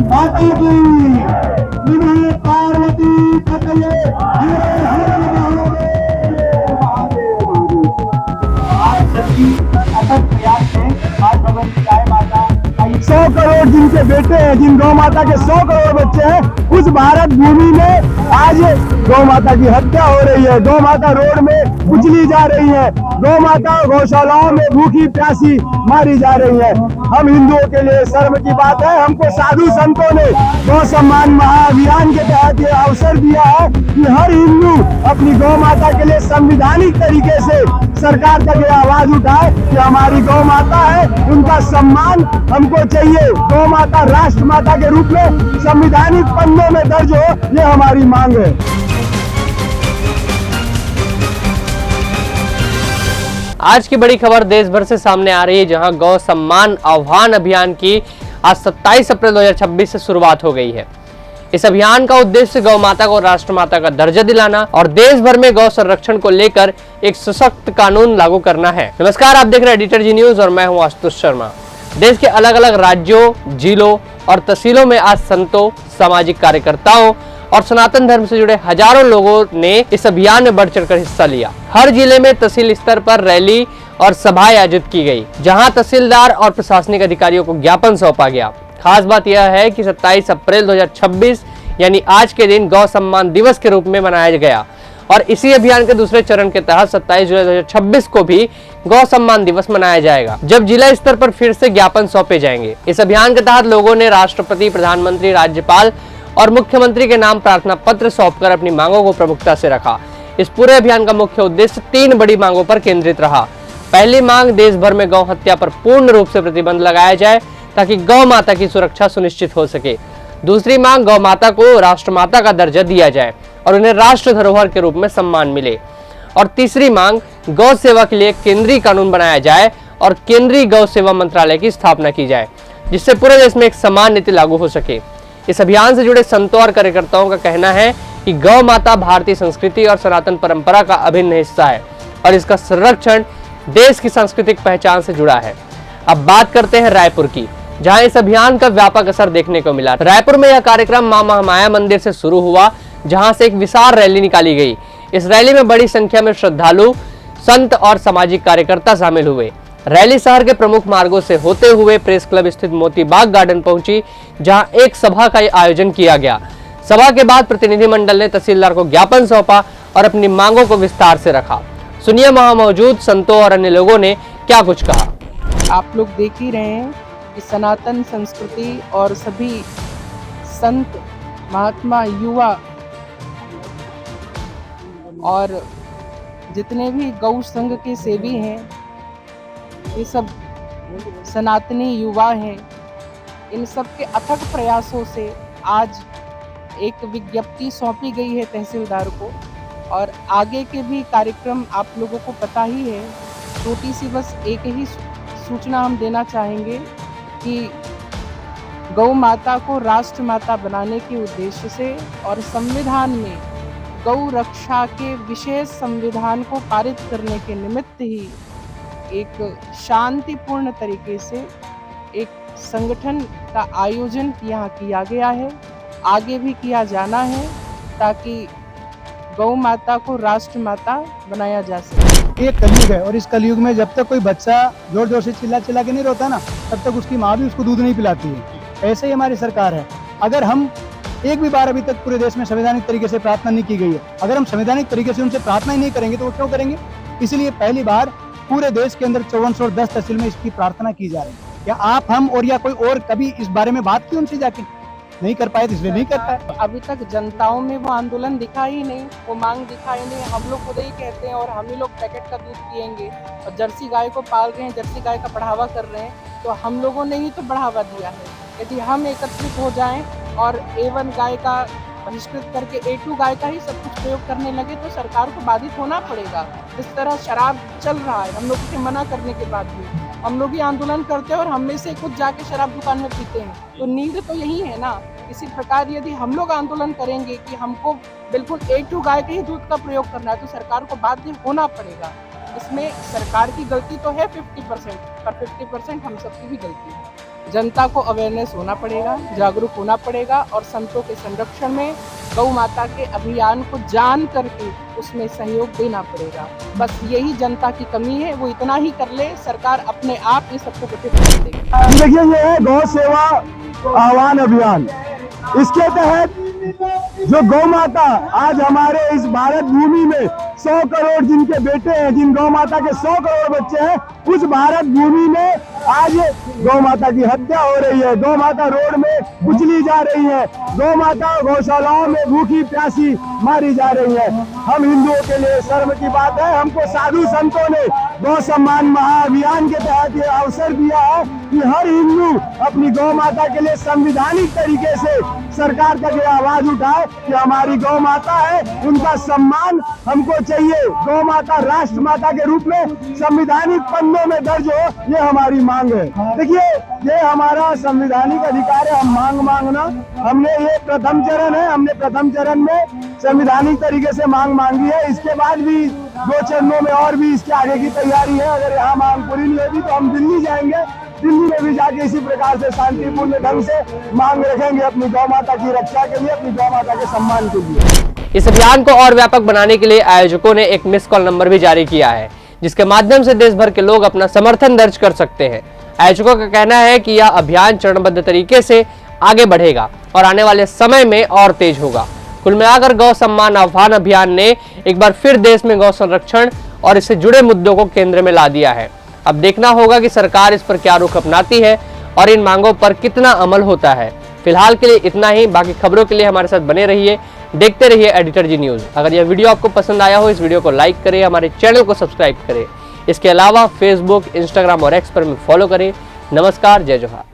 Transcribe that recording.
माता की निभाए पार्वती पतये हर हर महादेव महादेव। आज सभी अथक प्रयास से आज भगवान की गाय माता 100 करोड़ जिनके बेटे हैं, जिन गौ माता के 100 करोड़ बच्चे हैं, उस भारत भूमि में आज गौ माता की हत्या हो रही है। गौ माता रोड में कुचली जा रही है। गौ माता गौशालाओं में भूखी प्यासी मारी जा रही है। हम हिंदुओं के लिए शर्म की बात है, हमको साधु संतों ने गौ सम्मान महाअभियान के तहत ये अवसर दिया है कि हर हिंदू अपनी गौ माता के लिए संवैधानिक तरीके से सरकार तक ये आवाज उठाए कि हमारी गौ माता है, उनका सम्मान हमको चाहिए। गौ माता राष्ट्र माता के रूप में संवैधानिक पन्नों में दर्ज हो, ये हमारी मांग है। आज की बड़ी खबर देश भर से सामने आ रही है, जहां गौ सम्मान आह्वान अभियान की आज 27 अप्रैल 2026 से शुरुआत हो गई है। इस अभियान का उद्देश्य गौ माता को राष्ट्रमाता का दर्जा दिलाना और देश भर में गौ संरक्षण को लेकर एक सशक्त कानून लागू करना है। नमस्कार, आप देख रहे हैं एडिटर जी न्यूज और मैं हूं आशुतोष शर्मा। देश के अलग अलग राज्यों, जिलों और तहसीलों में आज संतों, सामाजिक कार्यकर्ताओं और सनातन धर्म से जुड़े हजारों लोगों ने इस अभियान में बढ़ चढ़कर हिस्सा लिया। हर जिले में तहसील स्तर पर रैली और सभाएं आयोजित की गई, जहां तहसीलदार और प्रशासनिक अधिकारियों को ज्ञापन सौंपा गया। खास बात यह है कि 27 अप्रैल 2026 यानी आज के दिन गौ सम्मान दिवस के रूप में मनाया गया और इसी अभियान के दूसरे चरण के तहत 27 जुलाई 2026 को भी गौ सम्मान दिवस मनाया जाएगा, जब जिला स्तर पर फिर से ज्ञापन सौंपे जाएंगे। इस अभियान के तहत लोगों ने राष्ट्रपति, प्रधानमंत्री, राज्यपाल और मुख्यमंत्री के नाम प्रार्थना पत्र सौंपकर अपनी मांगों को प्रमुखता से रखा। इस पूरे अभियान का मुख्य उद्देश्य 3 बड़ी मांगों पर केंद्रित रहा। पहली मांग, देश भर में गौ हत्या पर पूर्ण रूप से प्रतिबंध लगाया जाए ताकि गौ माता की सुरक्षा सुनिश्चित हो सके। दूसरी मांग, गौ माता को राष्ट्रमाता का दर्जा दिया जाए और उन्हें राष्ट्र धरोहर के रूप में सम्मान मिले। और तीसरी मांग, गौ सेवा के लिए केंद्रीय कानून बनाया जाए और केंद्रीय गौ सेवा मंत्रालय की स्थापना की जाए, जिससे पूरे देश में एक समान नीति लागू हो सके। इस अभियान से जुड़े संतों और कार्यकर्ताओं का कहना है कि गौ माता भारतीय संस्कृति और सनातन परंपरा का अभिन्न हिस्सा है और इसका संरक्षण देश की सांस्कृतिक पहचान से जुड़ा है। अब बात करते हैं रायपुर की, जहां इस अभियान का व्यापक असर देखने को मिला। रायपुर में यह कार्यक्रम मां महामाया मंदिर से शुरू हुआ, जहां से एक विशाल रैली निकाली गई। इस रैली में बड़ी संख्या में श्रद्धालु, संत और सामाजिक कार्यकर्ता शामिल हुए। रैली शहर के प्रमुख मार्गों से होते हुए प्रेस क्लब स्थित मोती बाग गार्डन पहुंची, जहां एक सभा का आयोजन किया गया। सभा के बाद प्रतिनिधिमंडल ने तहसीलदार को ज्ञापन सौंपा और अपनी मांगों को विस्तार से रखा। सुनिए वहां मौजूद संतों और अन्य लोगों ने क्या कुछ कहा। आप लोग देख ही रहे हैं कि सनातन संस्कृति और सभी संत, महात्मा, युवा और जितने भी गौ संघ के सेवी हैं, ये सब सनातनी युवा हैं। इन सब के अथक प्रयासों से आज एक विज्ञप्ति सौंपी गई है तहसीलदार को और आगे के भी कार्यक्रम आप लोगों को पता ही है। छोटी सी बस एक ही सूचना हम देना चाहेंगे कि गौ माता को राष्ट्र माता बनाने के उद्देश्य से और संविधान में गौ रक्षा के विशेष संविधान को पारित करने के निमित्त ही एक शांतिपूर्ण तरीके से एक संगठन का आयोजन यहाँ किया गया है, आगे भी किया जाना है, ताकि गौ माता को राष्ट्र माता बनाया जा सके। ये कलयुग है और इस कलयुग में जब तक कोई बच्चा जोर जोर से चिल्ला चिल्ला के नहीं रोता ना, तब तक उसकी माँ भी उसको दूध नहीं पिलाती है। ऐसे ही हमारी सरकार है। अगर हम एक भी बार अभी तक पूरे देश में संवैधानिक तरीके से प्रार्थना नहीं की गई है, अगर हम संवैधानिक तरीके से उनसे प्रार्थना ही नहीं करेंगे तो वो क्यों करेंगे? इसलिए पहली बार पूरे देश के अंदर 5410 तहसील में इसकी प्रार्थना की जा रही है। क्या आप, हम और या कोई और कभी इस बारे में बात की उनसे जाके? नहीं कर पाए, इसलिए नहीं कर पाए। अभी तक जनताओं में वो आंदोलन दिखा ही नहीं, वो मांग दिखा ही नहीं। हम लोग खुद ही कहते हैं और हम ही लोग पैकेट का दूध पियेंगे और जर्सी गाय को पाल रहे हैं, जर्सी गाय का बढ़ावा कर रहे हैं, तो हम लोगों ने ही तो बढ़ावा दिया है। यदि हम एकत्रित हो जाएं और A1 गाय का बहिष्कृत करके A2 गाय का ही सब कुछ प्रयोग करने लगे तो सरकार को बाधित होना पड़ेगा। इस तरह शराब चल रहा है, हम लोगों के मना करने के बाद भी हम लोग ही आंदोलन करते हैं और हम में से खुद जाके शराब दुकान में पीते हैं, तो नींद तो यही है ना। इसी प्रकार यदि हम लोग आंदोलन करेंगे कि हमको बिल्कुल A2 गाय के ही दूध का प्रयोग करना है, तो सरकार को बाध्य होना पड़ेगा। इसमें सरकार की गलती तो है 50%, पर 50% हम सबकी भी गलती है। जनता को अवेयरनेस होना पड़ेगा, जागरूक होना पड़ेगा और संतों के संरक्षण में गौ माता के अभियान को जान करके उसमें सहयोग देना पड़ेगा। बस यही जनता की कमी है, वो इतना ही कर ले, सरकार अपने आप ये सबको गठित कर देगी। देखिए, ये है गौ सेवा आह्वान अभियान। इसके तहत जो गौ माता आज हमारे इस भारत भूमि में 100 करोड़ जिनके बेटे हैं, जिन गौ माता के 100 करोड़ बच्चे हैं, उस भारत भूमि में आज गौ माता की हत्या हो रही है। गौ माता रोड में कुचली जा रही है। गौ माता गौशालाओं में भूखी प्यासी मारी जा रही है। हम हिंदुओं के लिए शर्म की बात है, हमको साधु संतों ने गौ सम्मान महाअभियान के तहत ये अवसर दिया है कि हर हिंदू अपनी गौ माता के लिए संवैधानिक तरीके से सरकार तक ये आवाज उठाए कि हमारी गौ माता है, उनका सम्मान हमको चाहिए। गौ माता राष्ट्र माता के रूप में संवैधानिक पन्नों में दर्ज हो, ये हमारी मांग है। देखिए, ये हमारा संवैधानिक अधिकार है, हम मांगना। हमने ये प्रथम चरण है, हमने प्रथम चरण में संवैधानिक तरीके से मांगी है। इसके बाद भी 2 चरणों में और भी इसके आगे की तैयारी है। अगर यहाँ मांग पूरी नहीं होगी तो हम दिल्ली जाएंगे, दिल्ली में भी जाके इसी प्रकार से शांतिपूर्ण ढंग से मांग रखेंगे अपनी गौ माता की रक्षा के लिए, अपनी गौ माता के सम्मान के लिए। इस अभियान को और व्यापक बनाने के लिए आयोजकों ने एक मिस कॉल नंबर भी जारी किया है, जिसके माध्यम से देश भर के लोग अपना समर्थन दर्ज कर सकते हैं। आयोजकों का कहना है कि यह अभियान चरणबद्ध तरीके से आगे बढ़ेगा और आने वाले समय में और तेज होगा। कुल मिलाकर गौ सम्मान आह्वान अभियान ने एक बार फिर देश में गौ संरक्षण और इससे जुड़े मुद्दों को केंद्र में ला दिया है। अब देखना होगा कि सरकार इस पर क्या रुख अपनाती है और इन मांगों पर कितना अमल होता है। फिलहाल के लिए इतना ही। बाकी खबरों के लिए हमारे साथ बने रहिए, देखते रहिए एडिटर जी न्यूज़। अगर यह वीडियो आपको पसंद आया हो, इस वीडियो को लाइक करें, हमारे चैनल को सब्सक्राइब करें। इसके अलावा फेसबुक, इंस्टाग्राम और एक्स पर हमें फॉलो करें। नमस्कार, जय जोहार।